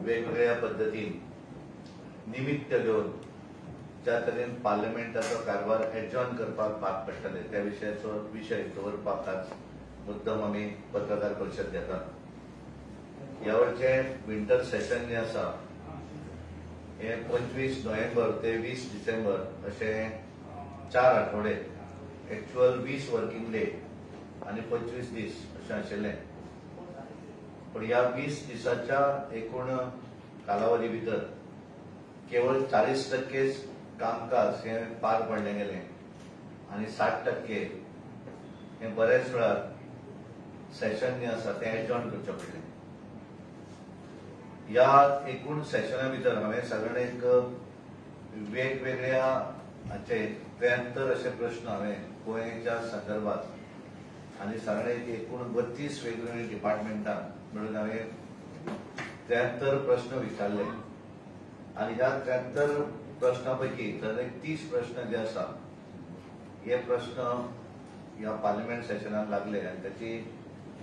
वेगवेगळ्या पद्धतीन निमित्त घेवन ज्या तरेन पार्लमेंटाचो कारभार एडजॉर्न करपाक भाग पडटले त्या विशयाचो विशय दवरपाक आज मुद्दम आमी पत्रकार परिशद घेतात. ह्या वर्षे विंटर सेशन जे आसा हे 25 नोव्हेंबर ते 20 डिसेंबर असे 4 आठवडे एक्चुअल 20 वर्किंग डे आणि 25 दीस असे आशिल्ले. पण ह्या 20 दिसाच्या एकूण कालावधी भितर केवळ 40% कामकाज हे पार पडले गेले आणि 60% हे बरेच वेळार सेशन जे आसा ते एडजॉर्न करचे पडले. या एकूण सेशना भितर हांवें सगळे एक वेगवेगळ्या हाचे 73 असे प्रश्न हांवें गोंयच्या संदर्भात आणि सगळे एकूण 32 वेगवेगळ्या डिपार्टमेंटां मिळून हांवें 73 प्रश्न विचारले आणि ह्या 73 प्रश्नांपैकी जर 30 प्रश्न जे आसा हे प्रश्न ह्या पार्लिमेंट सेशनाक लागले आणि त्याची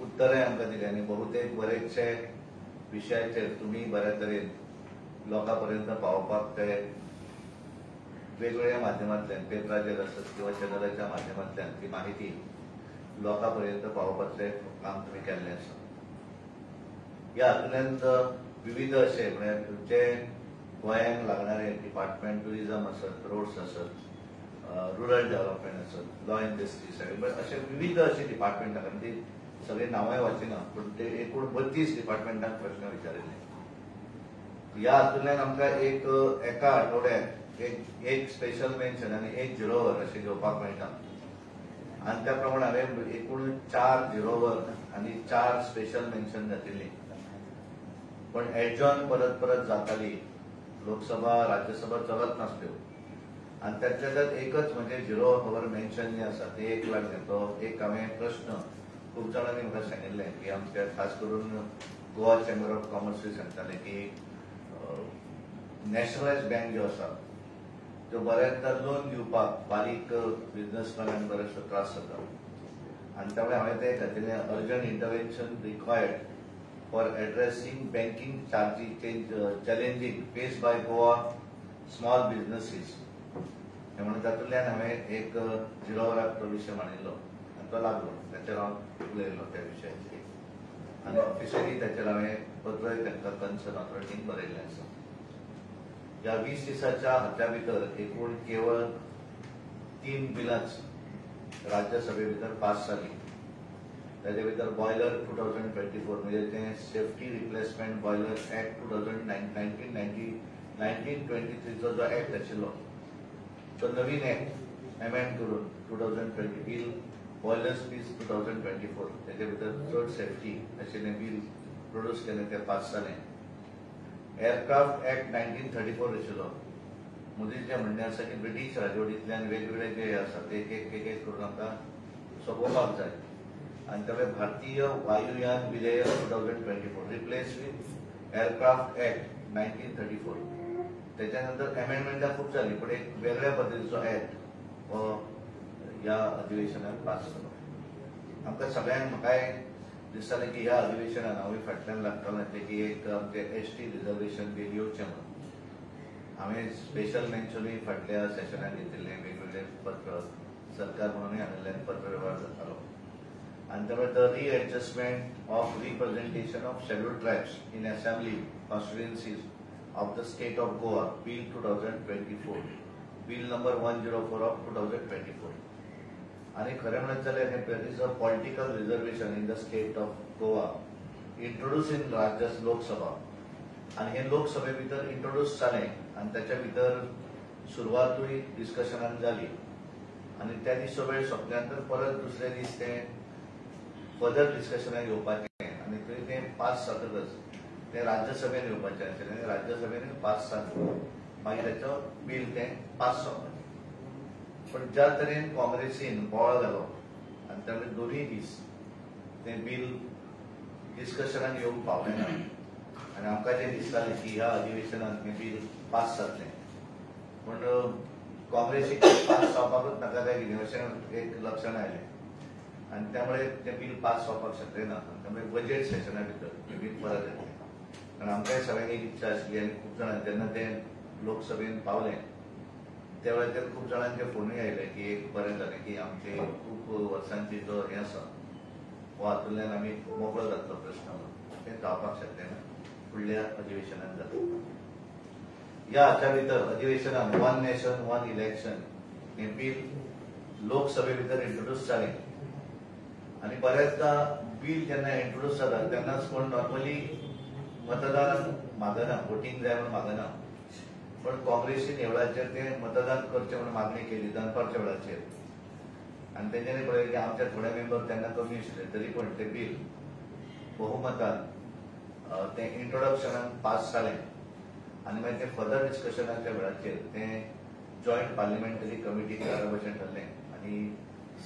उत्तरे आमकां दिली आणि बहुतेक बरेचशे विशयाचेर तुम्ही बऱ्या तरेन लोकांपर्यंत पावोवपाक ते वेगवेगळ्या माध्यमांतल्यान पेपराचेर आसत किंवा चॅनलाच्या माध्यमांतल्यान ती माहिती लोकांपर्यंत पावोवपाचें काम तुम्ही केल्लें आसा. ह्या हातूंतल्यान विविध अशे म्हणजे जे गोंयांक लागणारे डिपार्टमेंट टुरिझम आसत, रोड्स आसत, रुरल डेव्हलपमेंट आसत, लॉ एंड जस्टीस अशे विविध असे डिपार्टमेंट आसा. ती सगळे नांवांय वाचिना पण ते एकूण 32 डिपार्टमेंटांक प्रश्न विचारिल्ले. ह्या हातूंतल्यान आमकां एका आठवड्याक एक स्पेशल मेन्शन आणि 1 झिरो वर अशें घेवपाक मेळटा आणि त्या प्रमाणे हांवें एकूण 4 झिरो वर आणि 4 स्पेशल मेन्शन घातिल्ली. पण एडजॉर्न परत परत जाताली, लोकसभा राज्यसभा चलत नासल्यो आणि त्यातल्या त्यात एकच म्हणजे 0 वर मेन्शन जे आसा ते एक लागले. तो एक हांवें प्रश्न खूप जाणांनी म्हाका सांगिल्ले की आमच्या खास करून गोवा चेंबर ऑफ कॉमर्स सांगताले की नॅशनलायज बँक ज्यो आसा त्यो बऱ्याचदा लोन दिवपाक बारीक बिझनेसमॅनांक बरेचसो त्रास जाता आणि त्यामुळे हांवें ते घातिल्लें urgent intervention required for addressing banking challenging face by Goa small businesses हे म्हणून तातूंतल्यान हांवें एक 0 वराक तो विशय मांडिल्लो आनी तो लागलो. त्याचेर हांव उलयलो त्या विशयाचेर आनी ऑफिशियली त्याचेर हांवें पत्रय तांकां कन्सर्न ऑथॉरिटीक बरयल्लें आसा. ह्या 20 दिसाच्या हात्या भितर एकूण केवळ 3 बिलांच राज्यसभे भितर पास जाली. ताचे भितर बॉयलर 2024 म्हणजे ते सेफ्टी रिप्लेसमेंट बॉयलर ऍक्ट 1923 जो ऍक्ट आशिल्लो तो नवीन ऍक्ट अमेंड करून 2020 बिल बॉयलर्स पीस 2024 ताचे भितर चड सेफ्टी आशिल्लें बिल प्रोड्यूस केलें ते पास जालें. एअरक्राफ्ट ऍक्ट 1934 आशिल्लो मोदीचें म्हणणें आसा की ब्रिटीश राजवटींतल्यान वेगवेगळे जे आसा ते एक करून आमकां सोंपोवपाक जाय आनी त्यामुळे भारतीय वायुयान विधेयक 2024 रिप्लेस विथ एअरक्राफ्ट ऍक्ट 1934. त्याच्यानंतर अमेंडमेंटां खूप जाली पण एक वेगळ्या पद्धतीचो ऍक्ट हो ह्या अधिवेशनात पास जालो. आमकां सगळ्यांक म्हाकाय दिसतालें की ह्या अधिवेशनात हांवूय फाटल्यान लागतालें ते की एक आमचें एसटी रिजर्वेशन बील येवचें म्हणून हांवें स्पेशल मेन्शनूय फाटल्या सेशनाक घेतिल्लें वेगवेगळे पत्र सरकार म्हणूनय हाडिल्ल्यान पत्र व्यवहार जातालो आनी त्यामुळे the readjustment of representation of scheduled tribes in assembly constituencies of the state of Goa bill 2024 bill number 104 of 2024 आणि खरें म्हणत जाल्यार हे there is a political reservation in the state of Goa introduce in Rajya Lok Sabha आणि हे लोकसभे भितर इंट्रोड्यूस जालें आणि त्याच्या भितर सुरवातूय डिस्कशनाक जाली आणि त्या दिसो वेळ सोंपल्यानंतर परत दुसरे दीस ते फर्दर डिस्कशनाक येवपाचें आणि थंय तें पास जातकच ते राज्यसभेन येवपाचें आशिल्लें. राज्यसभेन पास जालें मागीर तेचो बिल तें पास जावपाचें. पण ज्या तरेन काँग्रेसीन बोवाळ घालो आनी त्यामुळे दोनूय दीस तें बिल डिस्कशनाक येवंक पावलें ना आनी आमकां जें दिसतालें की ह्या अधिवेशनांत हें बिल पास जातलें पूण काँग्रेसीक पास जावपाकूच नाका काय कितें अशें एक लक्षण आयलें आनी त्यामुळे तें बिल पास जावपाक शकलें ना. त्यामुळे बजेट सेशना भितर तें बिल परत येतलें कारण आमकांय सगळ्यांक एक इच्छा आशिल्ली आनी खूब जाणां जेन्ना ते लोकसभेन पावले त्या वेळाचेर खूब जाणांचे फोनूय आयले की एक बरें जालें की आमचे खूब वर्सांची जो हें आसा हो हातूंतल्यान आमी मोकळो जातलो प्रश्न तें जावपाक शकलें ना फुडल्या अधिवेशनांत जातलें. ह्या हाच्या भितर अधिवेशनात वन नेशन वन इलेक्शन हें बील लोकसभे भितर इंट्रोड्यूस जालें आनी बऱ्याचदा बील जेन्ना इंट्रोड्यूस जाता तेन्नाच कोण नॉर्मली मतदान मागना वोटींग जाय म्हणून मागना पण काँग्रेसीन ह्या वेळाचेर ते मतदान करचें म्हणून मागणी केली दनपारच्या वेळाचेर आनी तेंच्यांनी पळयलें की आमचे थोडे मेंबर तेन्ना कमी आशिल्ले तरी पण ते बील बहुमतान ते इंट्रोडक्शनान पास जालें आनी मागीर ते फर्दर डिस्कशनाच्या वेळाचेर ते जॉयंट पार्लिमेंटरी कमिटी तयार भशेन ठरलें आनी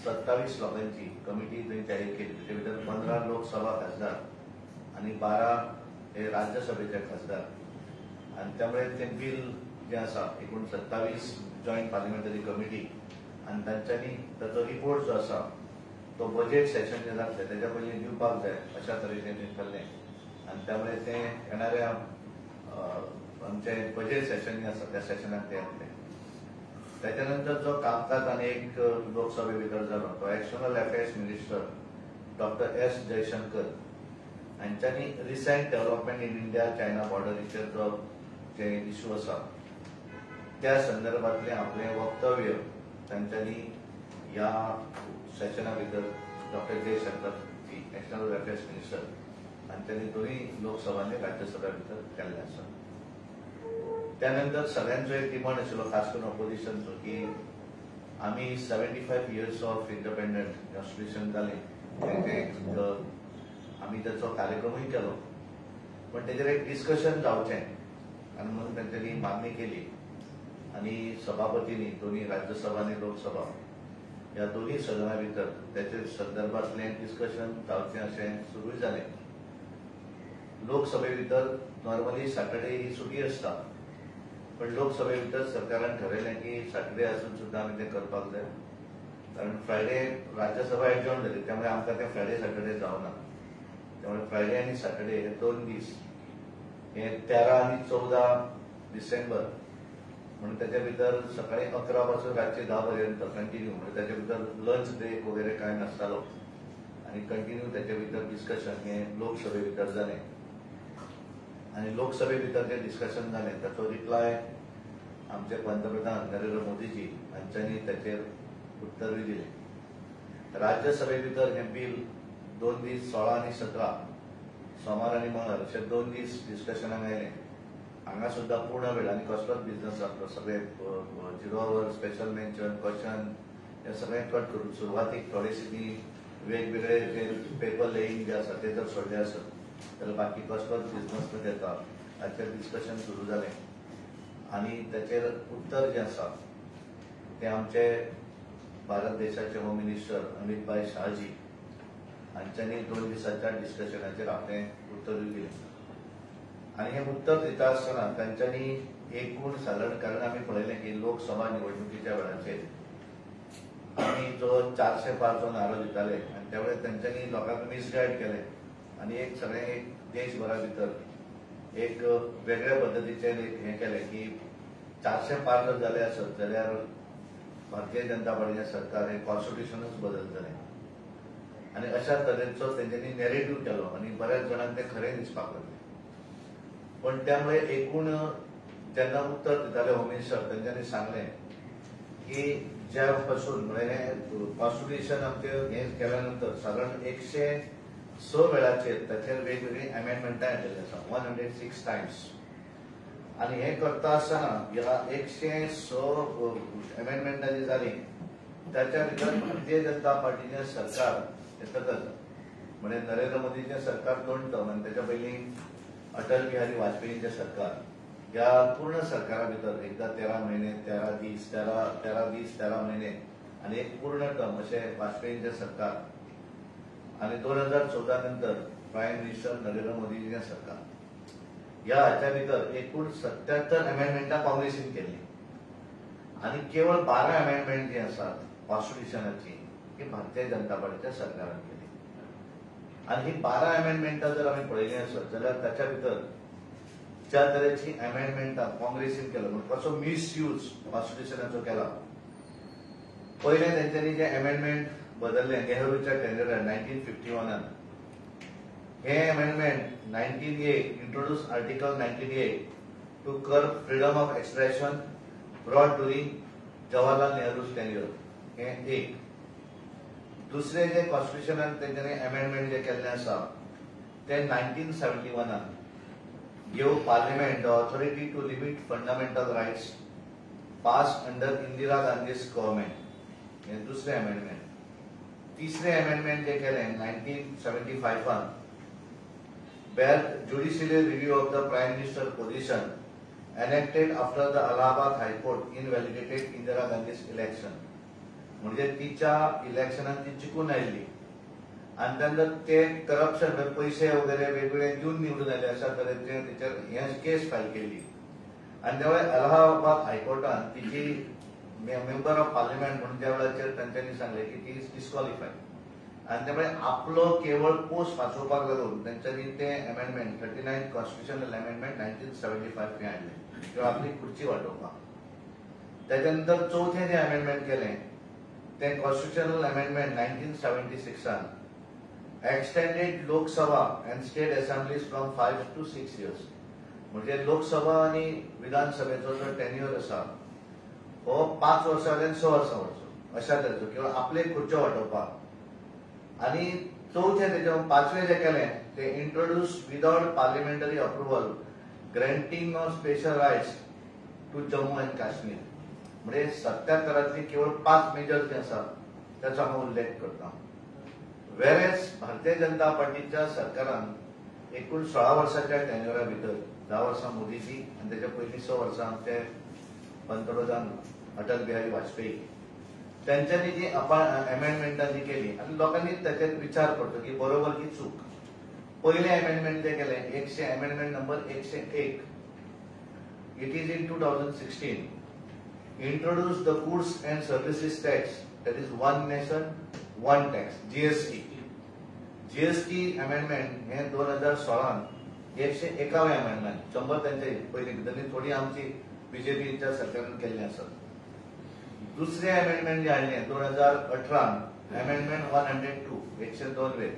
27 लोकांची कमिटी थंय जाहीर केली ताचे भितर 15 लोकसभा खासदार आनी 12 हे राज्यसभेचे खासदार आनी त्यामुळे ते बील जे आसा एकूण 27 जॉयंट पार्लिमेंटरी कमिटी आनी तांच्यांनी ताचो रिपोर्ट जो आसा तो बजेट सेशन जे जातलें तेच्या पयलीं दिवपाक जाय अशा तरेचें ठरलें आनी त्यामुळे ते येणाऱ्या आमचे बजेट सेशन जे आसा त्या सेशनाक ते येतले. त्याच्या नंतर जो कामकाज आनी एक लोकसभे भितर जालो तो external affairs minister doctor S Jaishankar हांच्यांनी recent development in India China बॉर्डरीचेर जो जे इश्यू आसा त्या संदर्भातलें आपलें वक्तव्य तांच्यांनी ह्या सेशना भितर doctor Jaishankar external affairs minister हांच्यांनी दोनूय लोकसभांनी राज्यसभा भितर केल्लें आसा. त्यानंतर सगळ्यांचो एक डिमांड आशिल्लो खास करून ऑपोजिशनचो की आमी 75 इयर्स ऑफ इंडिपेंडंट कॉन्स्टिट्यूशन जालें तेचे आमी त्याचो कार्यक्रमूय केलो पण तेचेर एक डिस्कशन जावचें आनी म्हणून तांच्यांनी मागणी केली आनी सभापतींनी दोन्ही राज्यसभा आनी लोकसभा ह्या दोन्ही सदना भितर त्याचे संदर्भातलें डिस्कशन जावचें अशें सुरूय जालें. लोकसभे भितर नॉर्मली सॅटर्डे ही सुटी आसता पण लोकसभे भितर सरकारान ठरयलें की सॅटर्डे आसून सुद्दां आमी तें करपाक जाय कारण फ्रायडे राज्यसभा एडजॉर्न जाली त्यामुळे आमकां तें फ्रायडे सॅटर्डे जावना त्यामुळे फ्रायडे आनी सॅटर्डे हे 2 दीस हे 13 आनी 14 डिसेंबर म्हणून त्याच्या भितर सकाळी 11 पासून रातचे 10 पर्यंत कंटिन्यू म्हणजे त्याच्या भितर लंच ब्रेक वगैरे कांय नासतालो आनी कंटिन्यू त्याच्या भितर डिस्कशन हे लोकसभे भितर जालें आनी लोकसभे भितर जे डिस्कशन जालें ताचो रिप्लाय आमचे पंतप्रधान नरेंद्र मोदीजी हांच्यांनी ताचेर उत्तरूय दिलें. राज्यसभे भितर हें बील 2 दीस 16 आनी 17 सोमार आनी मंगळ अशे 2 दीस डिस्कशनाक आयलें. हांगा सुद्दां पूर्ण वेळ आनी कसलोच बिझनस जातलो सगळे 0 आवर स्पेशल मेन्शन क्वेश्चन हे सगळें कट करून सुरवातीक थोडेशी वेगवेगळे जे पेपर लेईंग जे आसा ते जर सोडले आसत जाल्यार बाकी कसलोच बिझनस न घेता हाचेर डिस्कशन सुरू जालें आनी ताचेर उत्तर जें आसा तें आमचे भारत देशाचे होम मिनिस्टर अमित भाई शाहजी हांच्यांनी 2 दिसांच्या डिस्कशनाचेर आपलें उत्तरूय दिलें आनी हें उत्तर दिता आसतना तांच्यांनी एकूण सादारण कारण आमी पळयलें की लोकसभा निवडणुकीच्या वेळाचेर आमी जो 405 जो नारो दिताले आनी त्या वेळार तांच्यांनी लोकांक मिसगायड केलें आनी एक सगळें एक देशभरा भितर एक वेगळ्या पद्दतीचें हें केलें की 405 जर जाले आसत जाल्यार भारतीय जनता पार्टीचें सरकार हें कॉन्स्टिट्यूशनच बदल जालें आनी अशा तरेचो तेंच्यांनी नॅरेटिव्ह केलो आनी बऱ्याच जाणांक तें खरें दिसपाक लागलें. पण त्यामुळे एकूण जेन्ना उत्तर दिताले होम मिनिस्टर तेंच्यांनी सांगलें की ज्या पासून म्हणजे कॉन्स्टिट्यूशन आमचें हें केल्या नंतर सादारण 106 वेळाचेर ताचेर वेगवेगळी अमेंडमेंटां येयल्लीं आसा 106 टायम्स आनी हें करता आसतना ह्या 106 अमेंडमेंटां जी जालीं ताच्या भितर भारतीय जनता पार्टीचें सरकार येतकच म्हणजे नरेंद्र मोदीचें सरकार 2 टर्म आनी ताच्या पयलीं अटल बिहारी वाजपेयीचें सरकार ह्या पूर्ण सरकारा भितर एकदा 13 महिने 13 दीस 13 महिने आनी एक पूर्ण टर्म अशें वाजपेयीचें सरकार आनी 2014 नंतर प्रायम मिनिस्टर नरेंद्र मोदीचें सरकार ह्या हाच्या भितर एकूण 77 अमेंडमेंटां काँग्रेसीन केल्ली आनी केवळ 12 अमेंडमेंट जी आसात कॉन्स्टिट्यूशनाची ही भारतीय जनता पार्टीच्या सरकारान केली आनी ही 12 अमेंडमेंटां जर आमी पळयलीं आसत जाल्यार ताच्या भितर ज्या तरेची अमेंडमेंटां काँग्रेसीन केलो कसो मिसयूज कॉन्स्टिट्युशनाचो केला. पहिले तेंच्यांनी जे अमेंडमेंट बदलले नेहरूच्या टेंडरान 1951 हे amendment 19A introduce article 19A to curb freedom of expression broad during Jawaharlal Nehru's tenure. हे एक. दुसरे जे कॉन्स्टिट्युशनान तेंच्यांनी अमेंडमेंट जे केल्ले आसा ते 1971 give parliament the authority to limit fundamental rights pass under Indira Gandhi's government. हे दुसरे अमेंडमेंट. तीसरे अमेंडमेंट जे केले 1975 where judicial review of the Prime Minister position enacted after the Allahabad High Court invalidated Indira Gandhi's election. म्हणजे तिच्या इलेक्शनात ती जिंकून oily आणि त्यानंतर ते करप्शन पैसे वगैरे वेगवेगळे घेऊन निवडून आले अशा तरेचे तिचेर हे केस फायल केली आणि त्यावेळी अलाहाबाद हायकोर्टान तिची मेंबर ऑफ पार्लिमेंट म्हणून त्या वेळाचेर तांच्यांनी सांगले की ती इज डिस्क्वॉलिफाईड आणि त्यामुळे आपलो केवळ पोस्ट वाचोवपाक लागून तांच्यांनी ते अमेंडमेंट 39 कॉन्स्टिट्युशनल अमेंडमेंट 1975 हे हाडले किंवा आपली खुर्ची वाटोवपाक. त्याच्यानंतर चौथे जे अमेंडमेंट केले ते constitutional amendment 1976 extended Lok Sabha and state assemblies from 5 to 6 years. म्हणजे लोकसभा आणि विधानसभेचो जो टेन्युअर आसा हो 5 वर्सांतल्यान 6 वर्सां वचो अशा तरेचो किंवा आपले खुर्च्यो वाटोवपाक. आणि चौथे तेजे पांचवे जे केले ते introduce without parliamentary approval granting of special rights to Jammu and Kashmir. म्हणजे 77 केवळ 5 मेजर जे आसा त्याचा हांव उल्लेख करता. वेरेज भारतीय जनता पार्टीच्या सरकारान एकूण 16 वर्सांच्या टेन्युअरा भितर 10 वर्सां मोदीजी आणि त्याच्या पयलीं 6 वर्सां आमचे पंतप्रधान अटल बिहारी वाजपेयी त्यांच्यानी जी अमेंडमेंटां जी केली आणि लोकांनी त्याच्यात विचार करतो की बरोबर की चूक. पहिले अमेंडमेंट जे केले amendment number 101 it is in 2016 introduced the goods and services tax, that is one nation one tax, GST. GST amendment हे 2016 101 अमेंडमेंट 100 त्यांचे पहिले त्यांनी थोडी आमची बीजेपीच्या सरकारने केल्ली आसा. दुसरे अमेंडमेंट जे हाडले 2018 amendment 102 102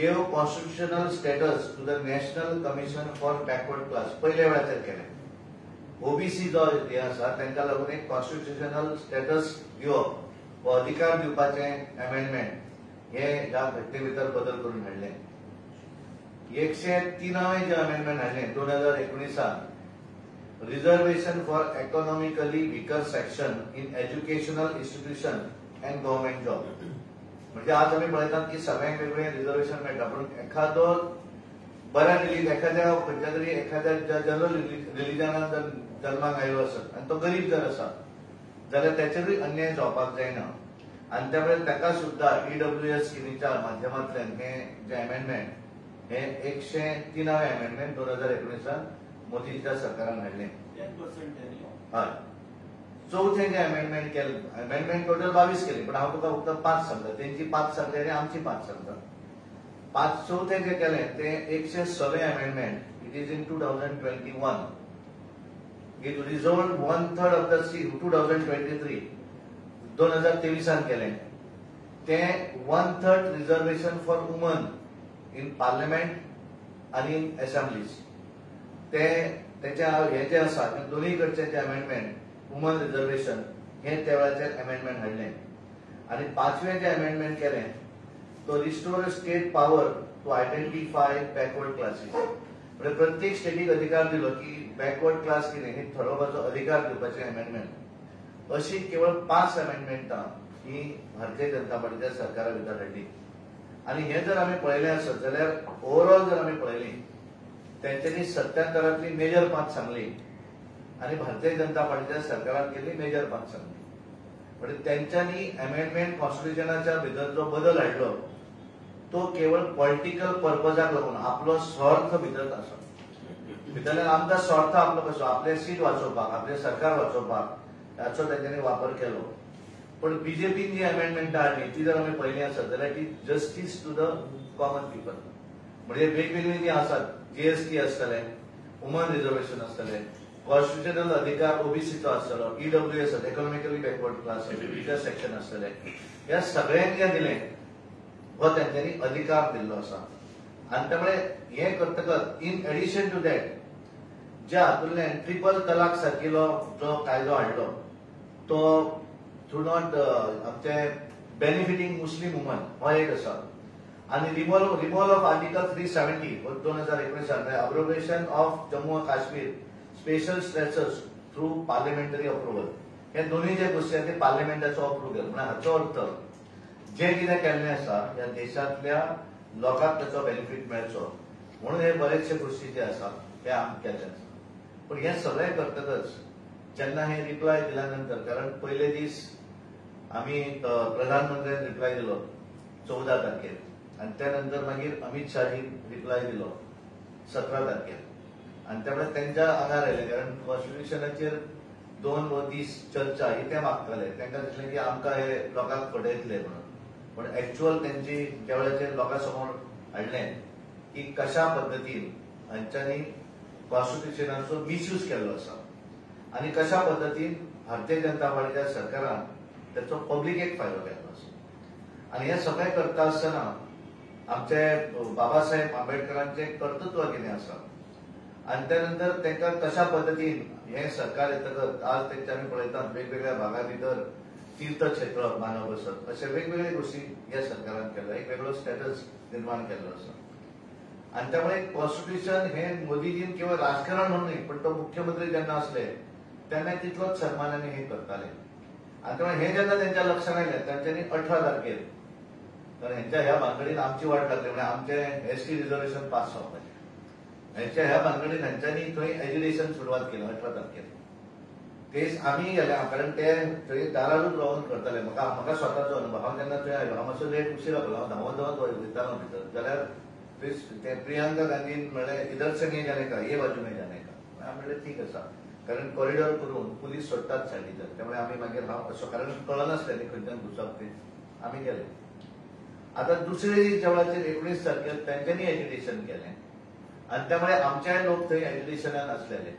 gave constitutional status to the National Commission for Backward Class. पहिले वेळाचेर केले. ओबीसी जो हे आसा तांकां लागून एक कॉन्स्टिट्युशनल स्टेटस दिवप व अधिकार दिवपाचे अमेंडमेंट हे ह्या घटने भितर बदल करून हाडले. 103 जे अमेंडमेंट हाडले 2019 reservation for economically weaker section in educational institution and government job. म्हणजे आज आम्ही पळयतात की सगळ्यांक वेगवेगळे रिजर्वेशन मेळटा पण एखादो बऱ्या एखाद्या खंयच्या तरी एखाद्या जनरल रिलिजनान जर जल्माक आयलो आसत आणि तो गरीब जर आसा जाल्यार त्याचेरूय अन्याय जावपाक जायना आणि त्यामुळे ताका सुद्धा EWS स्किमीच्या माध्यमांतल्यान हे जे अमेंडमेंट हे 103 अमेंडमेंट 2019 मोदीच्या सरकारान हाडले. हय. चौथे जे अमेंडमेंट केले अमेंडमेंट टोटल 22 केली पण हांव तुका फक्त 5 सांगता. तेंची 5 सांगता आणि आमची 5 सांगता. चौथे जे केले ते 106 amendment it is in 2021 it resolved 1/3 of the 2023 2023 केले ते 1/3 reservation for woman in parliament आणि इन असेंब्लीज. ते त्याच्या हे जे आसा दोन्ही कडचे जे अमेंडमेंट वुमन रिझर्वेशन हे त्या वेळाचेर अमेंडमेंट हाडले. आणि पांचवे जे अमेंडमेंट केले तो restore state power to identify backward classes. म्हणजे प्रत्येक स्टेटीक अधिकार दिलो की बॅकवर्ड क्लास कितें हे ठरोवपाचो अधिकार दिवपाचे अमेंडमेंट. अशी केवळ 5 अमेंडमेंटां ही भारतीय जनता पार्टीच्या सरकारा भितर हाडली. आणि हे जर आम्ही पळयलें आसत जाल्यार ओवरऑल जर आम्ही पळयली त्यांच्यानी 77 मेजर 5 सांगली आणि भारतीय जनता पार्टीच्या सरकारान केली मेजर 5 सांगली. म्हणजे त्यांच्यानी अमेंडमेंट कॉन्स्टिट्युशनाच्या भितर जो बदल हाडलो तो केवळ पॉलिटिकल पर्पजाक लागून आपलो स्वार्थ भितर आसा. भितरल्यान आमचा स्वार्थ आपलो कसो आपले सीट वाचोवपाक आपले सरकार वाचोवपाक ताचो त्यांच्यानी वापर केलो. पण बीजेपीन जी अमेंडमेंटां हाडली ती जर आमी पळयली आसत जाल्यार ती justice to the common people. म्हणजे वेगवेगळी जी आसात जीएसटी आसतले वुमन रिजर्वेशन आसतले, कॉन्स्टिट्युशनल अधिकार ओबीसीचो आसतलो, EWS economically backward class religious section आसतले, ह्या सगळ्यांक दिले हो त्यांच्यानी अधिकार दिल्लो आसा. आणि त्यामुळे हे करतकच इन एडिशन टू दॅट ज्या हातूंतल्यान ट्रिपल तलाक सारकिलो जो कायदो हाडलो तो थ्रू नॉट आमचे बेनिफिटिंग मुस्लिम वुमन हो एक आसा. आणि removal of article 370 2019 abrogation of Jammu and Kashmir special status through parliamentary approval, हे दोन्ही जे गोष्टी आहेत ते पार्लिमेंटाचो अप्रुव्हल. म्हणजे हाचो अर्थ जे कितें केल्लें आसा ह्या देशांतल्या लोकांक त्याचो बेनिफिट मेळचो म्हणून हे बरेचशे गोष्टी जे आसा ते आमी केल्ले आसा. पण हे सगळें करतकच जेन्ना हे रिप्लाय दिल्या नंतर, कारण पयले दीस आमी प्रधानमंत्र्यान रिप्लाय दिलो 14 तारखेर आणि त्यानंतर मागीर अमित शाही रिप्लाय दिलो 17 तारखेर. आणि त्यामुळे त्यांच्या आंगार आयले, कारण कॉन्स्टिट्युशनाचेर 2 दीस चर्चा ही ते मागताले. तांकां दिसलें की आमकां हे लोकांक फटयतले म्हणून. पण एक्चुअल त्यांची त्या वेळाचेर लोकांसमोर हाडलें की कशा पद्दतीन हांच्यांनी कॉन्स्टिट्युशनाचो मिसयूज केल्लो आसा आणि कशा पद्दतीन भारतीय जनता पार्टीच्या सरकारान त्याचो पब्लिकेक फायदो केल्लो आसा. आणि हे सगळें करता आसतना आमचे बाबासाहेब आंबेडकरांचे कर्तृत्व कितें आसा आणि त्यानंतर तांकां कशा पद्दतीन हे सरकार येतकच आज तेंचे आमी पळयतात वेगवेगळ्या भागां भितर तीर्थक्षेत्र मानव बसत अशे वेगवेगळे गोष्टी ह्या सरकारान केल्या, एक वेगळो स्टेटस निर्माण केल्लो आसा. आणि त्यामुळे कॉन्स्टिट्युशन हे मोदीजीन केवळ राजकारण म्हणून नाही, पण तो मुख्यमंत्री जेन्ना असले तेन्ना तितलोच सन्मानाने हे करताले. आणि त्यामुळे हे जेन्ना त्यांच्या लक्षात आयलें तांच्यांनी 18 तारखेर, तर ह्यांच्या ह्या भानगडीन आमची वाट लागली, म्हणजे आमचे ST रिजर्वेशन पास जावपाचें, ह्यांच्या ह्या भानगडीन ह्यांच्यांनी थंय एज्युकेशन सुरवात केली 18 तारखेर. तेच आमी गेले, कारण ते थंय दारारूच रावन करताले. म्हाका स्वताचो अनुभव, हांव जेन्ना थंय आयलो, हांव मातसो लेट उशीर लागलो, हांव धांवत वयतालो भितर, जाल्यार ते प्रियांका गांधीन म्हणलें इधर से नहीं जाने का, ये बाजू में जाने का. हांवें म्हणलें ठीक आसा, कारण कॉरिडॉर करून पुलीस सोडटात सायडीच्यान. त्यामुळे आमी मागीर हांव असो, कारण कळनासलें न्ही खंयच्यान घुसप ते, आमी गेले. आता दुसरे दीस जेवणाचेर 19 तारखेर तांच्यांनी एज्युकेशन केलें आणि त्यामुळे आमचेय लोक थंय एज्युकेशनान आसलेले.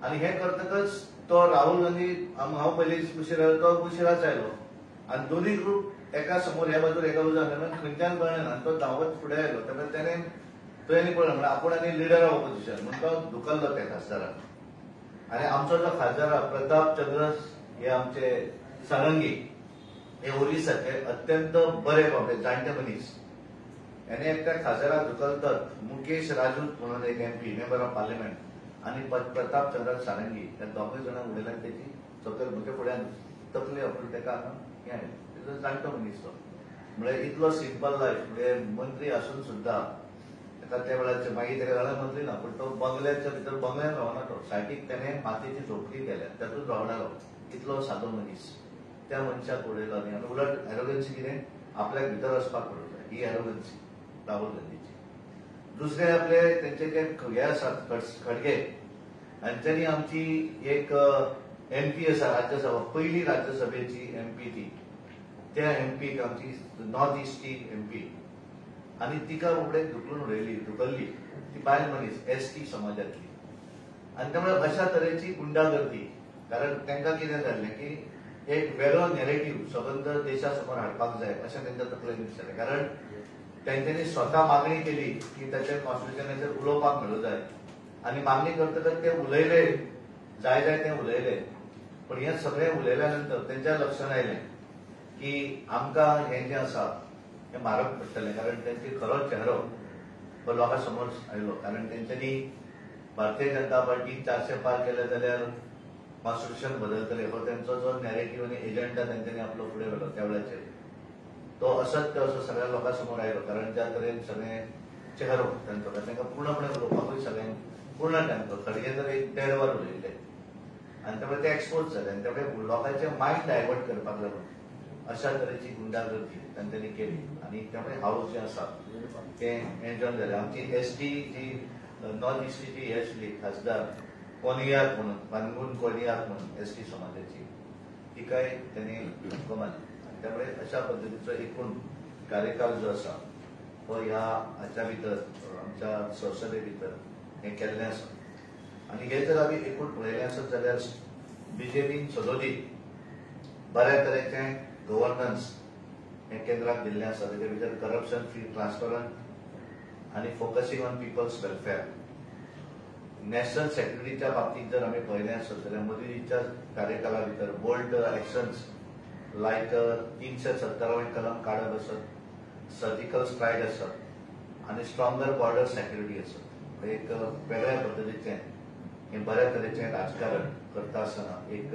आणि हे करतकच तो राहुल गांधी, हांव पयलीं उशीर आयलो, तो उशिराच आयलो आणि दोन्ही ग्रुप एका समोर ह्या बाजूर एका बाजूर खंयच्यान कळना. तो धांवत फुडें आयलो, त्यामुळे त्याने तुवेंनी पळयलें म्हणजे आपूण आनी लिडर ऑफ ऑपोजिशन म्हणून तो धुकल्लो त्या खासदाराक. आणि आमचो जो खासदार प्रताप चंद्र हे आमचे सारंगी, हे ओरिसाचे अत्यंत बरे बाबडे जाणटे मनीस, याने एक त्या खासदाराक धुकलतात. मुकेश राजूत म्हणून एक MP मेंबर ऑफ पार्लिमेंट आणि प्रताप चंद्र सारंगी त्या दोगूय जाणां उडयल्यान त्याची सकयल म्हज्या फुड्यान तकली आपूण ताका हे जाणटो मनीस तो. म्हणजे इतलो सिंपल लायफ, म्हणजे मंत्री आसून सुद्धा ताका त्या वेळाचेर मागीर ताका जाल्यार मंत्री ना, पण तो बंगल्याच्या भितर बंगल्यान रावना, तो सायटीक त्याने मातयेची झोपडी केल्या तातूंत रावणारो इतलो सादो मनीस. त्या मनशाक उडयलो आनी उलट एरोगन्सी कितें आपल्याक भितर वचपाक पडटा, ही एरोगन्सी राहुल गांधीची. दुसरे आपले तेंचे जे हे आसात खडगे, हांच्यांनी आमची एक MP आसा राज्यसभा, पयली राज्यसभेची MP ती, त्या MPक आमची नॉर्थ ईस्टची MP, आणि तिका उबडे धुकलून धुकल्ली ती बायल मनीस ST समाजातली. आणि त्यामुळे अशा तरेची गुंडागर्दी, कारण तांकां कितें जाल्लें की एक वेगळो नॅरेटिव्ह सबंद देशासमोर हाडपाक जाय अशें तेंच्या तकलेन दिसतालें. कारण त्यांच्यानी स्वतः मागणी केली की त्याच्या कॉन्स्टिट्युशनाचेर उलोवपाक मेळूं जाय आणि मागणी करतकच ते उलयले, जाय ते उलयले. पण हे सगळें उलयल्या नंतर त्यांच्या लक्षात आयलें की आमकां हें जें आसा हें म्हारग पडटलें, कारण तेंचे खरो चेहरो तो लोकां समोर आयलो. कारण तेंच्यांनी भारतीय जनता पार्टी 400 पार केले जाल्यार कॉन्स्टिट्युशन बदलतले हो त्यांचो जो नॅरेटिव्ह आणि एजेंडा तेंच्यांनी आपलो फुडें व्हेलो त्या वेळाचेर, तो असत्य असो सगळ्या लोकांसमोर आयलो. कारण त्या तरेन सगळे चेहरो तांचो तांकां पूर्णपणे उलोवपाकूय सगळ्यांक पूर्ण टायम तो खडगे तर 1.5 वर उलयले आणि त्यामुळे ते एक्सपोज जाले. आणि त्यामुळे लोकांचे मायंड डायवर्ट करपाक लागून अशा तरेची गुंडागर्दी तांच्यांनी केली. आणि त्यामुळे हाऊस जे आसा ते एन्जॉय जाले. आमची ST जी नॉर्थ ईस्टची ही आशिल्ली खासदार कोनियाक म्हणून, पानगुन कोनियाक म्हणून ST समाजाची, तिकाय त्यांनी हुक्म मारली. त्यामुळे अशा पद्धतीचो एकूण कार्यकाळ जो आसा तो ह्या हाच्या भितर आमच्या संसदे भितर हे केल्लें आसा. आणि हे जर आमी एकूण पळयलें आसत जाल्यार बीजेपीन सदोदीत बऱ्या तरेचें गव्हर्नन्स हे केंद्राक दिल्लें आसा. तेजे भितर करप्शन फ्री, ट्रान्सपरंट आनी focusing on people's welfare. National सेक्युरिटीच्या बाबतींत जर आमी पळयलें आसत जाल्यार मोदीजीच्या कार्यकाला भितर बोल्ड एक्शन्स लायक 370 कलम काडप आसत, सर्जिकल स्ट्रायक आसत आनी स्ट्रॉंगर बॉर्डर सेक्युरिटी आसत. एक वेगळ्या पद्दतीचें हे बऱ्या तरेचें राजकारण करता आसतना एक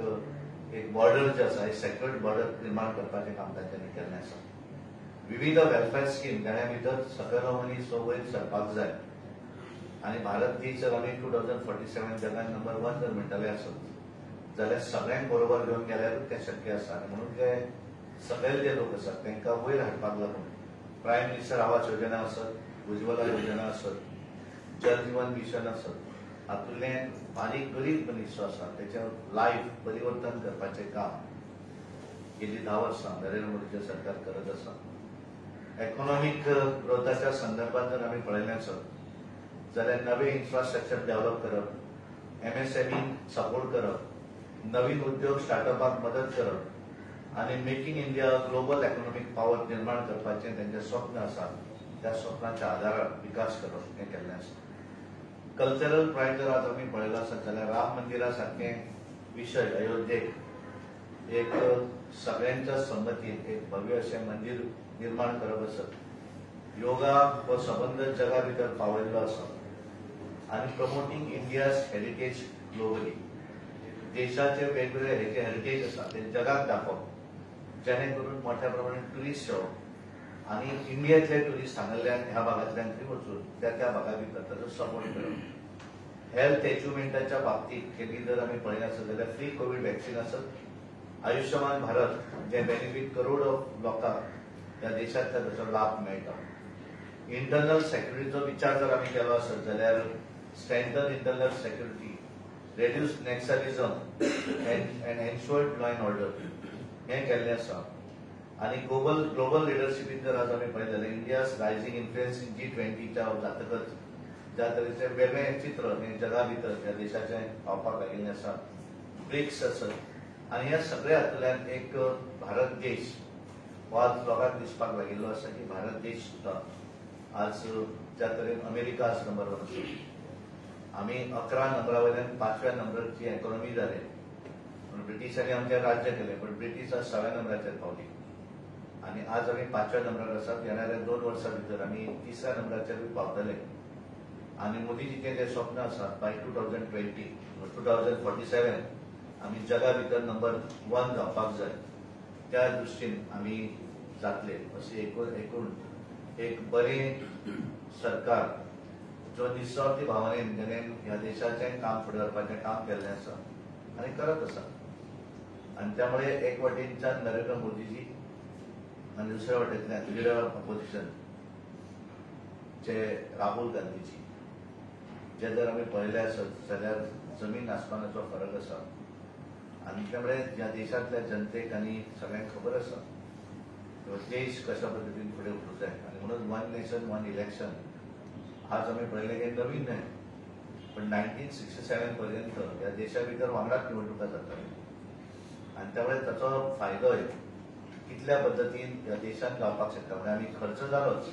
बॉर्डर जे आसा, एक सेक्युअर्ड बॉर्डर निर्माण करपाचें काम तांच्यांनी केल्लें आसा. विविध वेलफेअर स्कीम ताणे भितर सकयल मनीस वयर सरपाक जाय. आनी भारत देश जर आमी 2047 जगान नंबर 1 जर म्हणटले आसत जाल्यार सगळ्यांक बरोबर घेवन गेल्यारूच तें शक्य आसा. आनी म्हणून ते सकयल जे लोक आसात तांकां वयर हाडपाक लागून प्रायम मिनिस्टर आवास योजना आसत, उज्ज्वला योजना आसत, जल जीवन मिशन आसत, हातूंतले बारीक गरीब मनीस जो आसा तेचे लायफ परिवर्तन करपाचें काम गेली 10 वर्सां नरेंद्र मोदीचे सरकार करत आसा. इकॉनॉमिक ग्रोथाच्या संदर्भात जर आमी पळयलें आसत जाल्यार नवे इन्फ्रास्ट्रक्चर डेव्हलप करप, MSME सपोर्ट करप, नवीन उद्योग स्टार्टअपाक मदत करप आनी making India global economic power निर्माण करपाचें तेंचें स्वप्न आसा. त्या स्वप्नाच्या आदारार विकास करप हें केल्लें आसा. कल्चरल प्रायड जर आज आमी पळयलो आसत जाल्यार राम मंदिरा सारकें विशय अयोध्येक एक सगळ्यांच्या संमतीन एक भव्य अशें मंदिर निर्माण करप आसत. योगा हो संबंध जगा भितर पावयल्लो आसा आनी प्रमोटिंग इंडियाज हेरिटेज ग्लोबली. देशाचे वेगवेगळे हेचे हेरिटेज आसा ते जगाक दाखोवप जेणे करून मोठ्या प्रमाणात ट्युरिस्ट येवप आनी इंडियातले ट्युरिस्ट हांगातल्यान ह्या भागांतल्यान थंय वचून त्या भागा भितर ताचो सपोर्ट करप. हेल्थ एच्युवमेंटाच्या बाबतींत केली जर आमी पळयलें आसत जाल्यार फ्री कोविड वॅक्सिन आसत, आयुष्यमान भारत जे बेनिफीट करोडो लोकांक ह्या देशांतल्या ताचो लाभ मेळटा. इंटरनल सेक्युरिटीचो विचार जर आमी केलो आसत जाल्यार strengthen internal security, reduce naxalism and ensured law and order हें केल्लें आसा. आनी ग्लोबल लिडरशिपीन जर आज आमी पळयलें जाल्यार India's rising influence in G20 जातकच ज्या तरेचें वेगळें चित्र हें जगा भितर ह्या देशाचें पावपाक लागिल्लें आसा. ब्रिक्स आसत आनी ह्या सगळ्या हातूंतल्यान एक भारत देश हो आज लोकांक दिसपाक लागिल्लो आसा की भारत देश सुद्दां आज ज्या तरेन अमेरिका आज नंबर 1 आसा. आमी 11 नंबरा वयल्यान 5व्या नंबराची इकॉनॉमी जाले. ब्रिटिशांनी आमचें राज्य केलें पण ब्रिटीश आज 6व्या नंबराचेर पावली आनी आज आमी 5व्या नंबरार आसात. येणाऱ्या 2 वर्सां भितर आमी 3ऱ्या नंबराचेरूय पावतले. आनी मोदीजीचें जें स्वप्न आसा बाय 2047 आमी जगा भितर नंबर 1 जावपाक जाय. त्या दृश्टीन आमी जातले अशी एकूण एक बरें सरकार जो निस्वार्थी भावनेन जेणें ह्या देशाचें काम फुडें व्हरपाचें काम केल्लें आसा आनी करत आसा. आनी त्यामुळे एक वाटेनच्यान नरेंद्र मोदीजी आनी दुसऱ्या वाटेंतल्यान लिडर ऑफ ऑपोजिशन जे राहुल गांधीजी जे जर आमी पळयले आसत जाल्यार जमीन आसमानाचो फरक आसा. आनी त्यामुळे ह्या देशांतल्या जनतेक आनी सगळ्यांक खबर आसा देश कशा पद्दतीन फुडें वचूंक जाय. आनी म्हणून 1 नेशन 1 इलेक्शन आज आमी पळयलें हें नवीन न्हय पण 1967 पर्यंत ह्या देशा भितर वांगडाच निवडणुका जाताल्यो. आनी त्यामुळे ताचो फायदो कितल्या पद्दतीन ह्या देशांत जावपाक शकता. म्हणजे आमी खर्च जालोच,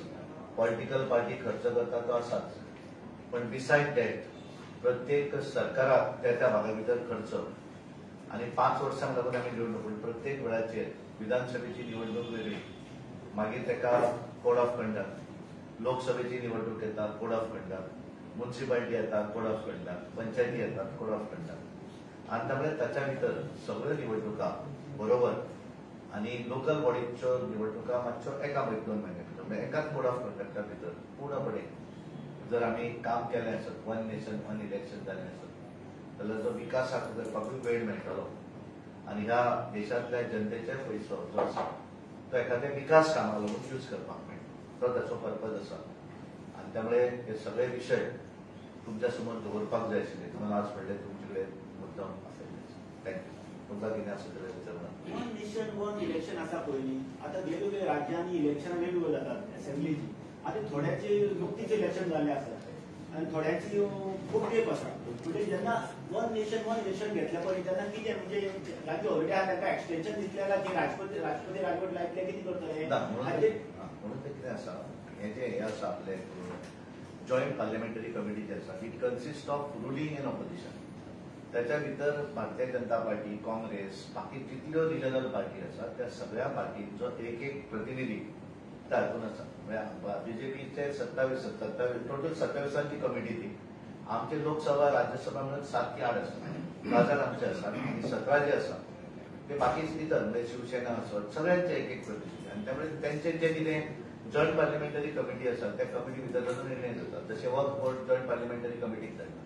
पॉलिटिकल पार्टी खर्च करता तो आसाच पण बिसायड दॅट प्रत्येक सरकाराक त्या भागा भितर खर्च आनी 5 वर्सांक लागून आमी निवडणूक पूण प्रत्येक वेळाचेर विधानसभेची निवडणूक वेगळी, मागीर ताका कोड ऑफ कंडक्ट, लोकसभेची निवडणूक येता कोड ऑफ कंडक्ट, म्युनिसिपालिटी येता कोड ऑफ कंडक्ट, पंचायती येतात कोड ऑफ कंडक्ट. आनी त्यामुळे ताच्या भितर सगळ्यो निवडणुका बरोबर आनी लोकल बॉडीच्यो निवडणुका मातश्यो एका 2 म्हयन्या भितर म्हणजे एकाच कोड ऑफ कंडक्टा भितर पूर्णपणे जर आमी काम केलें आसत 1 नेशन 1 इलेक्शन जालें आसत जाल्यार जो विकासाक करपाकूय वेळ मेळटलो आनी ह्या देशांतल्या जनतेचे पयसो जो आसा तो एखाद्या विकास कामाक लागून यूज करपाक मेळटा. तो ताचो पर्पज आसा. आनी त्यामुळे हे सगळे विशय तुमच्या समोर दवरपाक जाय आशिल्ले. तुम्हाला आज पडले तुमचे कडेन मुद्दम आसले. थँक्यू. तुमकां कितें आसा जाल्यार विचारना. 1 नेशन 1 इलेक्शन आसा पयलीं. आतां वेगवेगळ्या राज्यांनी इलेक्शनां वेगवेगळ्यो जातात असेंब्लीची. आतां थोड्याचे नुकतीच इलेक्शन जाल्लें आसा आणि थोड्यांची खूप टेप आसा. म्हणजे जेन्ना वन नेशन घेतल्या पळय तेन्ना कितें म्हणजे राज्य हॉलिडे आहा ताका एक्सटेन्शन दितले काय राष्ट्रपती राजवट लायतले कितें करतले? म्हणून ते कितें आसा हे आसा आपले जॉईंट पार्लिमेंटरी कमिटी जी आसा it consist of ruling end opposition. त्याच्या भितर भारतीय जनता पार्टी, काँग्रेस, बाकी जितल्यो रिजनल पार्टी आसा त्या सगळ्या पार्टींचो एक प्रतिनिधी तातूंत आसा. बीजेपीचे 27 टोटल 27 कमिटी ती. आमचे लोकसभा राज्यसभा मिळून 7 की 8 आसा. 1000 आमचे आसा आणि 17 जे आसा ते बाकी इतर म्हणजे शिवसेना असो सगळ्यांचे एक प्रतिनिधी आणि त्यामुळे त्यांचे जे कितें जॉईंट पार्लिमेंटरी कमिटी आसा त्या कमिटी भितर ताचो निर्णय जाता. जसे वक्फ बोर्ड जॉईंट पार्लिमेंटरी कमिटीक जाता.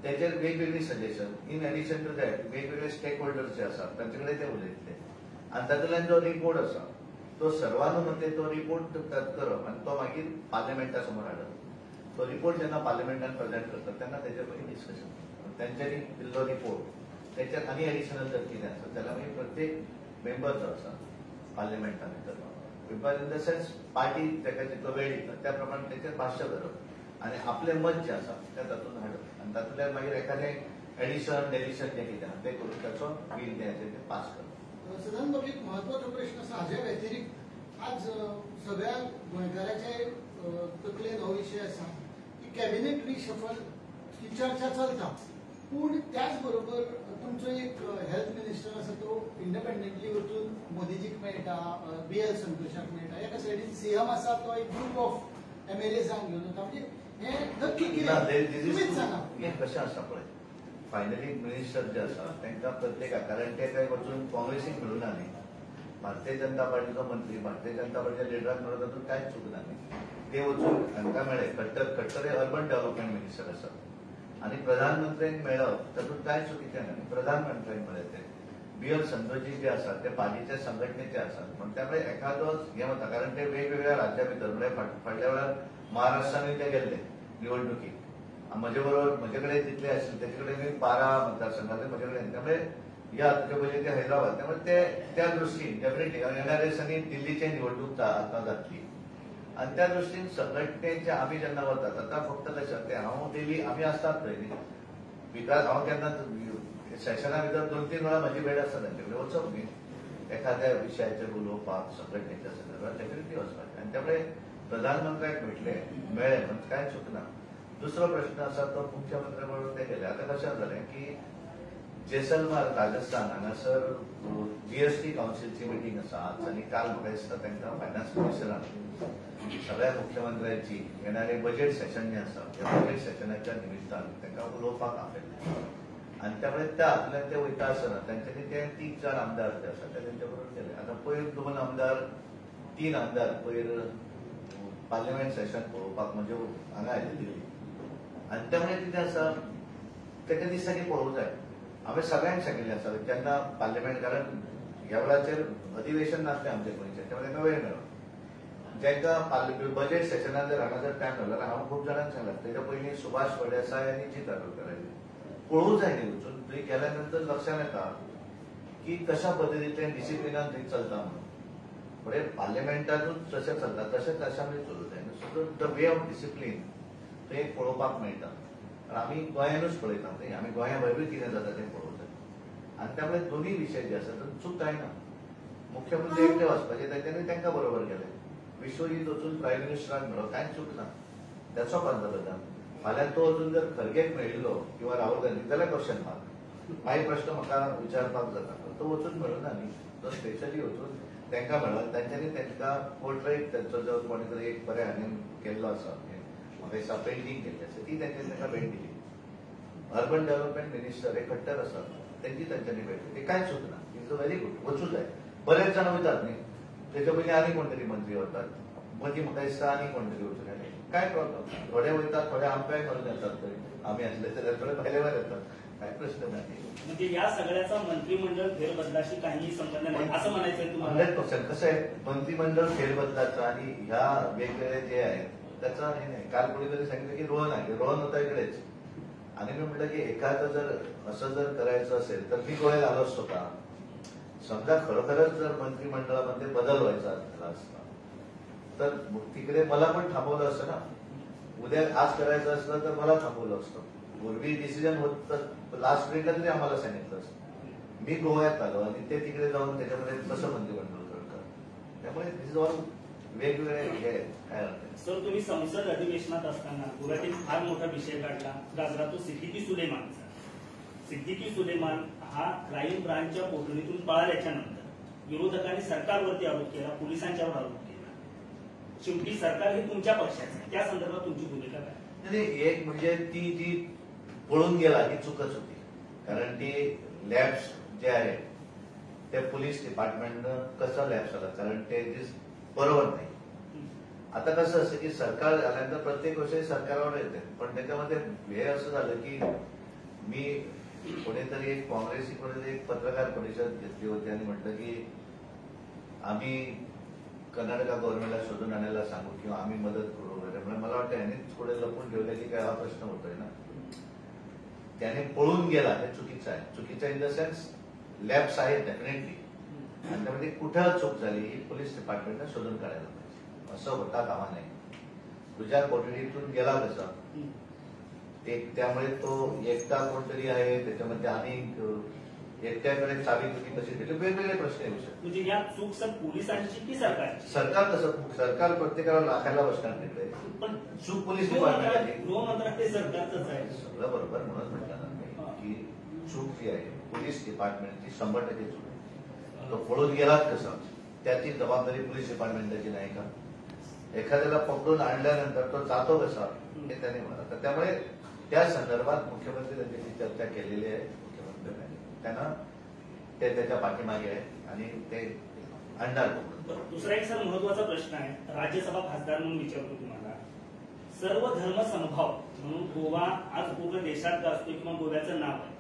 त्याचेर वेगवेगळी suggestion in addition to that वेगवेगळे स्टेक होल्डर्स जे आसात तांचे कडेन ते उलयतले आणि तातूंतल्यान जो रिपोर्ट आसा तो सर्वानुमते तो रिपोर्ट करप आणि तो मागीर पार्लिमेंटा समोर हाडप. तो रिपोर्ट जेन्ना पार्लिमेंटान प्रेजेंट करतात तेन्ना तेचेर मागीर डिस्कशन तेंच्यांनी दिल्लो रिपोर्ट त्याच्यात आनी एडिशनल जर कितें आसा जाल्यार मागीर प्रत्येक मेंबर जो आसा पार्लिमेंटान भितर इन द सेन्स पार्टी ताका जितलो वेळ दिता त्या प्रमाणे तेचेर भाश्य करप आणि आपले मत जे आसा ते तातूंत हाडप आणि तातूंतल्यान मागीर एखादें एडिशन डेलिशन जे कितें आसा ते करून ताचो बील जे आसा ते पास करप. सदान बाबा एक महत्वाचा प्रश्न असा हाज्या व्यतिरिक्त आज सगळ्या गोंयकाराचे तकलेन हो विषय असा की कॅबिनेट रिशफल ही चर्चा चलता पूण त्याच बरोबर तुमचो एक हेल्थ मिनिस्टर आसा तो इंडिपेंडेंटली वचून मोदीजीक मेळटा, BL संतोशाक मेळटा. एका सायडीन सीएम आसा तो एक ग्रुप ऑफ MLAजांक घेवन वता. म्हणजे हे नक्की कितें तुमीच सांगा. हे कशें आसा पळय फायनली मिनिस्टर जे आसा तांकां प्रत्येकाक कारण ते काय वचून काँग्रेसीक मेळूना न्ही. भारतीय जनता पार्टीचो मंत्री भारतीय जनता पार्टीच्या लिडराक मेळून तातूंत कांयच चूक ना न्ही. ते वचून हांकां मेळ्ळे खट्टर अर्बन डेव्हलपमेंट मिनिस्टर आसा आणि प्रधानमंत्र्यांक मेळप तातूंत कांय चुकीचें ना. प्रधानमंत्र्यांक मेळ्ळे ते BL संतोषजी जे आसा ते पार्टीचे संघटनेचे आसात म्हणून त्यामुळे एखादोच हे वता कारण ते वेगवेगळ्या राज्या भितर म्हणजे फाटल्या वेळार महाराष्ट्रानूय ते गेल्ले निवडणुकीक. म्हजे बरोबर म्हजे कडेन जितले आशिल्ले तेजे कडेन 12 मतदारसंघातले म्हजे कडेन त्यामुळे या ताचे पयलीं ते हैदराबाद त्यामुळे ते त्या दृश्टीन डेफिनेटली NRS आनी दिल्लीचे निवडणूक आतां जातली आणि त्या दृश्टीन संघटनेचे आमी जेन्ना वतात आतां फक्त तशें ते हांव डेली आमी आसतात थंय न्ही बिकॉज हांव केन्ना सेशना भितर 2-3 वेळा म्हजी वेळ आसता तांचे कडेन वचप न्ही एखाद्या विशयाचेर उलोवपाक संघटनेच्या संदर्भात डेफिनेटली वचपाचें आणि त्यामुळे प्रधानमंत्र्याक मेळ्ळे म्हणजे कांय चूक ना. दुसरो प्रश्न आसा तो मुख्यमंत्री बरोबर ते गेले. आता कशें जालें की जेसलमार राजस्थान हांगासर GST कावन्सिलची मिटींग आसा आज आणि काल म्हाका दिसता तांकां फायनान्स मिनिस्टरान सगळ्या मुख्यमंत्र्यांची येणारे बजेट सेशन जे आसा त्या बजेट सेशनाच्या निमित्तान तांकां उलोवपाक आपयलें आणि त्यामुळे त्या हातूंतल्यान ते वयता आसतना तांच्यांनी ते 3-4 आमदार जे आसा ते तांचे बरोबर गेले. आतां पयर 2 आमदार 3 आमदार पयर पार्लिमेंट सेशन पळोवपाक म्हणजे हांगा आयिल्ले दिल्ली आणि त्यामुळे कितें आसा ताका दिसता की पळोवंक जाय. हांवें सगळ्यांक सांगिल्लें आसा जेन्ना पार्लिमेंट कारण ह्या वेळाचेर अधिवेशन नासलें आमचे गोंयचें त्यामुळे तांकां वेळ मेळ्ळो. जेंकां बजेट सेशनाक जर हांगा जर टायम मेळ्ळो हांव खूब जाणांक सांगलां तेच्या पयलीं सुभाष फळदेसाय आनी जीत आडवळकर आयिल्ले. पळोवंक जाय न्ही वचून थंय गेल्या नंतर लक्षांत येता की कशा पद्दतींतल्यान डिसिप्लिनान थंय चलता म्हणून. फुडें पार्लिमेंटानूच जशें चलता तशेंच अशांनी चलूंक जाय. So the way of discipline थंय पळोवपाक मेळटा. आमी गोंयानूच पळयता न्ही आमी गोंया भायरूय कितें जाता तें पळोवंक जाय आणि त्यामुळे दोनूय विशय जे आसा तातूंत चूक कांय ना. मुख्यमंत्री एकटे वचपाचे तांच्यांनी तांकां बरोबर गेले. विश्वजीत वचून प्रायम मिनिस्टराक मेळ्ळो कांयच चूक ना. त्याचो पंतप्रधान फाल्यां तो वचून जर खरगेक मेळिल्लो किंवा राहुल गांधी जाल्यार क्वेश्चन मार्क मागीर प्रश्न म्हाका विचारपाक जाता. तो वचून मेळूना न्ही तो स्पेशली वचून तांकां मेळ्ळो तांच्यांनी तांकां पोर्ट्रेट तांचो जो कोणी तरी एक बरें हांणी केल्लो आसा म्हाका दिसता पेंटींग केल्ली आसा ती तांच्यांनी तांकां भेट दिली. अर्बन डेव्हलपमेंट मिनिस्टर हे खट्टर आसा तेंची तांच्यांनी भेट दिली. कांय चूक ना. इज अ व्हेरी गुड वचूं जाय. बरेच जाण वयतात न्ही तेच्या पयलीं आनी कोण तरी मंत्री वतात मदीं म्हाका दिसता आनी कोण तरी वचून येता काय प्रॉब्लम. थोडे वयतात थोडे आमकांय करून येतात थंय आमी आसले जाल्यार थोडे भायले भायर येतात काय प्रश्न नाही. म्हणजे या सगळ्याचा मंत्रिमंडळ फेरबदलाशी काहीही संबंध नाही असं म्हणायचं तुम्हाला? 100% कसं आहे मंत्रिमंडळ फेरबदलाचं आणि ह्या वेगवेगळे जे आहेत त्याचा हे नाही. काल कोणीतरी सांगितलं की रोहन आहे रोहन होता इकडेच आणि मी म्हटलं की एखादं जर असं जर करायचं असेल तर मी गोव्यात आलो असतो का. समजा खरोखरच जर मंत्रिमंडळामध्ये बदल व्हायचा झाला असता तर तिकडे मला पण थांबवलं असतं ना. उद्या आज करायचं असलं तर मला थांबवलं असतं. पूर्वी डिसिजन होत लास्ट मिनिटला तरी आम्हाला सांगितलं असतं. मी गोव्यात आलो आणि ते तिकडे जाऊन त्याच्यामध्ये कसं मंत्रिमंडळ करतात. त्यामुळे दिस ऑल वेगवेगळे हे काय सर, तुम्ही संसद अधिवेशनात असताना गोव्यातील फार मोठा विषय काढला गाजला तो सिद्दीकी सुलेमानचा. सिद्दीकी सुलेमान हा क्राईम ब्रांचच्या कोठडीतून पळाल्याच्या नंतर विरोधकांनी सरकारवरती आरोप केला, पोलिसांच्यावर आरोप केला. शेवटी सरकार हे तुमच्या पक्षाचं आहे, त्या संदर्भात तुमची भूमिका काय? नाही, एक म्हणजे ती पळून गेला ही चुकच होती. कारण ती लॅब्स जे आहे त्या पोलीस डिपार्टमेंटनं कसं लॅब्स आला, कारण ते बरोबर नाही. आता कसं असतं की सरकार आल्यानंतर प्रत्येक गोष्ट सरकारवर येते, पण त्याच्यामध्ये हे असं झालं की मी कोणीतरी एक काँग्रेसची एक पत्रकार परिषद घेतली होती आणि म्हटलं की आम्ही कर्नाटका गव्हर्नमेंटला शोधून आणायला सांगू किंवा आम्ही मदत करू वगैरे. म्हणजे मला वाटतं यांनीच पुढे लपून ठेवलं की काय हा प्रश्न होतोय ना. त्याने पळून गेला हे चुकीचं आहे. चुकीचं इन द सेन्स लॅब्स आहेत डेफिनेटली, आणि त्यामध्ये कुठं चूक झाली ही पोलीस डिपार्टमेंटने शोधून काढायला पाहिजे. असं होता कामा नाही. तुझ्या कोठडीतून गेला कसा ते, त्यामुळे तो एकटा कोणतरी आहे त्याच्यामध्ये आणि एकट्याकडे चावी होती कशी भेटली, वेगवेगळे प्रश्न येऊ शकतात. म्हणजे या चूक सर पोलिसांची की सरकारची? सरकार कसं, सरकार प्रत्येकाला लाखायला बसणार नाही, पण चूक पोलीस डिपार्टमेंट गृहमंत्रालय सरकारचंच आहे. सगळं बरोबर, म्हणून म्हटलं ना की चूक जी आहे पोलीस डिपार्टमेंटची 100% चूक आहे. तो पळून गेलाच कसा, त्याची जबाबदारी पोलीस डिपार्टमेंटची नाही का? एखाद्याला पकडून आणल्यानंतर तो जातो कसा हे त्याने म्हणा. तर त्यामुळे त्या संदर्भात मुख्यमंत्री त्यांच्याशी चर्चा केलेली आहे. मुख्यमंत्र्यांनी त्यांना ते त्याच्या पाठीमागे आहे आणि ते आणणार. दुसरा एक सर महत्वाचा प्रश्न आहे, राज्यसभा खासदार म्हणून विचारतो तुम्हाला. सर्व धर्म समभाव म्हणून गोवा आज पूर्ण देशात गाजतो किंवा गोव्याचं नाव आहे.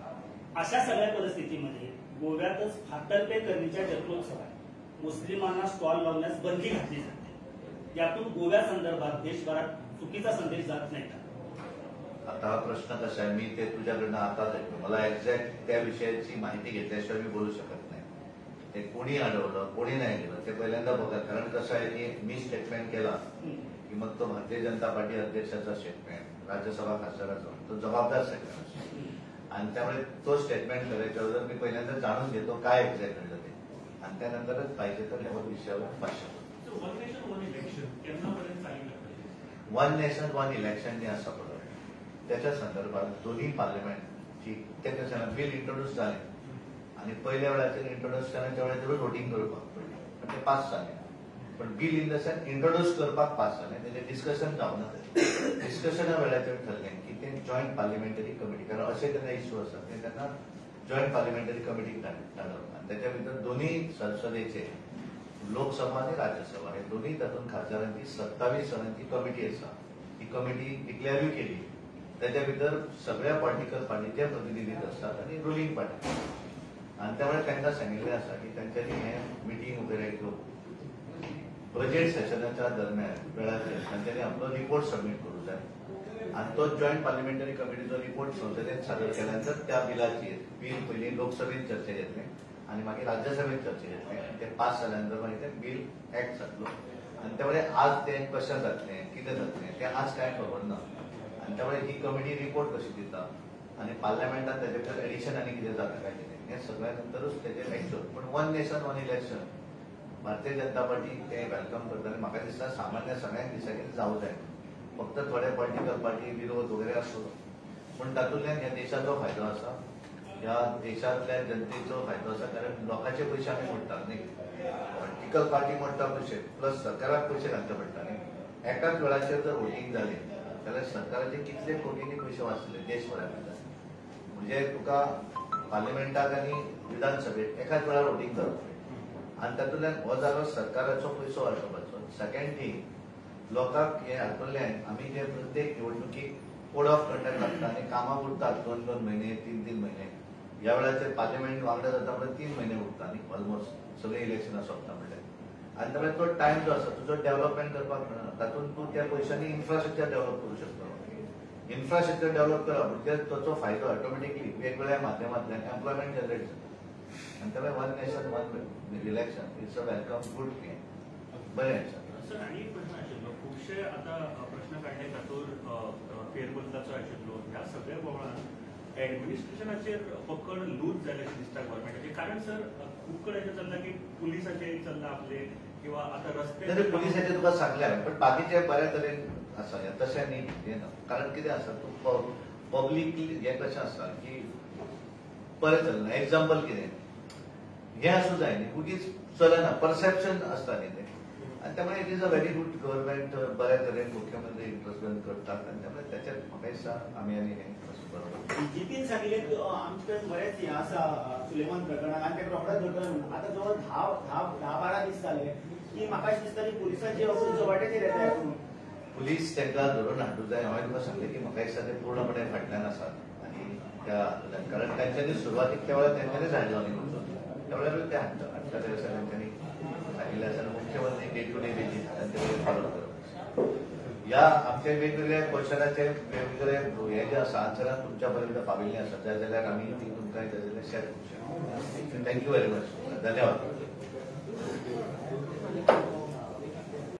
अशा सगळ्या परिस्थितीमध्ये गोव्यातच फाटलपे करणीच्या जत्रोत्सवात मुस्लिमांना स्टॉल लावण्यास बंदी घातली जाते. यातून गोव्या संदर्भात देशभरात चुकीचा संदेश जात नाही का? आता हा प्रश्न कसा आहे, मी ते तुझ्याकडनं आताच ऐकतो. मला एक्झॅक्ट त्या विषयाची माहिती घेतल्याशिवाय मी बोलू शकत नाही. ते कोणी अडवलं कोणी नाही केलं ते पहिल्यांदा बघा. कारण कसं आहे की मी स्टेटमेंट केला की मग तो भारतीय जनता पार्टी अध्यक्षाचा स्टेटमेंट, राज्यसभा खासदाराचा, तो जबाबदार सेक्रेटरी, आणि त्यामुळे तो स्टेटमेंट करायच्या अगोदर मी पहिल्यांदा जाणून घेतो काय एक्झॅक्ट घडलं ते, आणि त्यानंतरच पाहिजे तर या विषयावर भाष्य. वन नेशन वन इलेक्शन असं पडलं. त्याच्या संदर्भात दोन्ही पार्लमेंटची त्याच्या बिल इंट्रोड्यूस झाले आणि पहिल्या वेळाचे इंट्रोड्यूस करण्याच्या वेळेस वोटिंग करपाक पडली, पण ते पास झाले. पण bill in the sense introduce करपाक पास झाले, त्याचे डिस्कशन जावं ना. डिस्कशना वेळाचेर ठरलें की ते जॉईंट पार्लिमेंटरी कमिटी, कारण असे त्यांना इश्यू असतात ते त्यांना जॉईंट पार्लिमेंटरी कमिटी धाडप, आणि त्याच्या भितर दोन्ही संसदेचे लोकसभा आणि राज्यसभा हे दोन्ही तातून खासदारांची 27 जणांची कमिटी असा. ही कमिटी डिक्लेअर केली. त्याच्या भितर सगळ्या पॉलिटिकल पार्टीचे प्रतिनिधी असतात आणि रुलिंग पार्टी, आणि त्यामुळे त्यांना सांगितले असा की त्यांच्यानी हे मिटिंग वगैरे बजेट सेशनाच्या दरम्यान वेळाचेर त्यांच्यानी आपलं रिपोर्ट सबमिट करू जाय, आणि तो जॉईंट पार्लिमेंटरी कमिटीचो रिपोर्ट संसदेत सादर केल्यानंतर त्या बिलाची बिल पयलीं लोकसभेत चर्चेक येतलें आणि मागीर राज्यसभेत चर्चेक येतलें. ते पास जाल्यानंतर मागीर ते बिल ऍक्ट जातलो, आणि त्यामुळे आज ते कशें जातलें कितें जातलें ते आज काय खबर ना. आणि त्यामुळे ही कमिटी रिपोर्ट कशी दिता आणि पार्लमेंटात त्याच्या भितर एडिशन आणि कितें जाता काय कितें हे सगळ्यानंतरूच तेजेर ऍक्शन. पण one nation one election Bharatiya Janata party ते वेलकम करता, आणि म्हाका दिसता सामान्य सगळ्यांक दिसता की जावं जाय. फक्त थोडे पॉलिटिकल पार्टी विरोध वगैरे असतो, पण तातूंतल्यान ह्या देशाचो फायदो आसा, ह्या देशांतल्या जनतेचो फायदो आसा. कारण लोकांचे पयशे आमी मोडटात न्ही, पॉलिटिकल पार्टी मोडटा पयशे प्लस सरकाराक पयशे घालचे पडटा न्ही. एकाच वेळाचेर जर वोटिंग जालें जाल्यार सरकाराचे कितले कोटींनी पयशे वाचले देशभरा भितर. म्हणजे तुका पार्लिमेंटाक आनी विधानसभेक एकाच वेळार वोटिंग करप, आणि तातूंतल्यान हो जालो सरकाराचो पयसो वाचोवपाचो. सेकंड थिंग, लोकांक हे हातूंतल्यान आमी जे प्रत्येक निवडणुकीक कोड ऑफ कंडक्ट लागता आनी कामां उरतात 2-2 महिने 3-3 महिने. ह्या वेळाचेर पार्लिमेंट वांगडा जाता म्हणल्यार 3 महिने उरता न्ही ऑलमोस्ट सगळे इलेक्शनां सोंपता म्हणल्यार. आणि त्यामुळे तो टायम जो आसा तुजो डेव्हलपमेंट करपाक मेळना. तातूंत तूं त्या पयशांनी इन्फ्रास्ट्रक्चर डेव्हलप करूं शकता. इन्फ्रास्ट्रक्चर डेव्हलप करप म्हणजे ताचो फायदो ऑटोमॅटिकली वेगवेगळ्या माध्यमांतल्यान एम्प्लॉयमेंट जनरेट जाता. आणि त्यामुळे one nation one election it's a welcome good thing. बरें आसा. सर, आणि एक प्रश्न आशिल्लो, खुबशे आता प्रश्न काढले तातूंत फेरबदलाचो आशिल्लो ह्या सगळ्या बोवाळान एडमिनिस्ट्रेशनाचेर पकड लूज जाल्याचे दिसता गव्हर्मेंटाचे. कारण सर खूब कडेन अशें चल्ला की पुलिसाचे चल्ला आपले किंवा आता रस्ते पुलिसाचे तुका सांगल्या पण बाकीचे बऱ्या तरेन आसा तशें न्ही. कारण कितें आसा तूं पब्लीकली हें कशें आसा की बरें चलना. एक्झाम्पल कितें हें आसूं जाय न्ही उगीच चलना परसेप्शन आसता न्ही तें. आनी त्यामुळे it is a very good government बऱ्या तरेन मुख्यमंत्री इंट्रोस्पेक्ट करतात आनी त्यामुळे त्याच्यात म्हाका दिसता आमी आनी हें बरोबर. डीजीपीन सांगिल्लें आमचे कडेन बरेच हें आसा सुलेमान प्रकरणात आनी ते रोखडेच धरतले. आता जवळ 10-12 दीस जाले की म्हाका अशें दिसता की पुलिसांची वचून वाटेचेर येता हें करून. पुलीस तांकां धरून हाडूं जाय. हांवें तुका सांगलें की म्हाका दिसता ते पूर्णपणे फाटल्यान आसात आनी त्या कारण तांच्यांनी सुरवातीक त्या वेळार तेंच्यांनीच हाडलो न्ही त्या वेळारूच ते हाडटा ते अशें तांच्यांनी सांगिल्लें आसा. मुख्यमंत्री डे टू डे बेजीस तांचे फॉलो करप. ह्या आमच्या वेगवेगळ्या क्वेश्चनाचे वेगवेगळे हे जे आसा आन्सरां तुमच्या पर्यंत पाविल्लीं आसा जाय जाल्यार आमी ती तुमकां शेअर करूं शकता. Thank you very much. धन्यवाद.